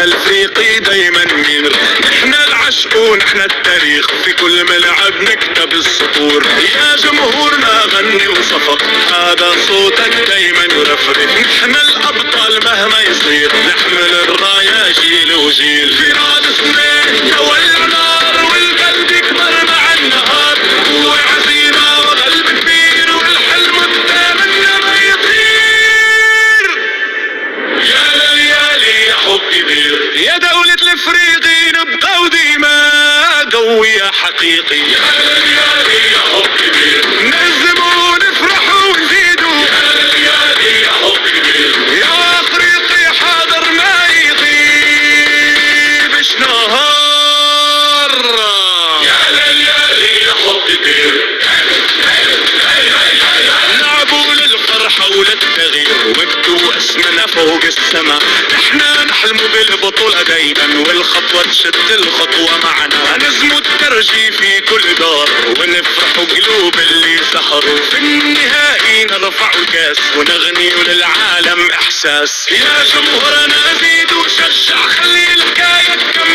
الافريقي دايما مين، احنا العشق ونحن التاريخ، في كل ملعب نكتب السطور. يا جمهورنا غني وصفق، هذا صوتك دايما يرفرف. نحن الابطال مهما يصير، نحمل الراية جيل وجيل. في راد سنين تولع نار والقلب يكبر مع النهار، قوة عزيمة وقلب كبير والحلم قدامنا ما يطير. يا ليالي يا حب كبير، يا دولة الافريقي نبقى وديما قوية حقيقي. يا ليالي يا حب كبير، نزموا ونفرحوا ونزيدوا. يا ليالي يا حب كبير، يا افريقي حاضر ما يغيبش نهار. يا ليالي يا حب كبير، لعبوا للفرحة وللتغيير وابدوا اسمنا فوق السما. احنا نحلم بالبطولة دايما والخطوة تشد الخطوة معنا. نزموا الترجي في كل دار ونفرحوا قلوب اللي سهروا. في النهائي نرفعوا الكاس ونغني للعالم احساس. يا جمهورنا زيدوا شجع، خلي الحكاية تكمل.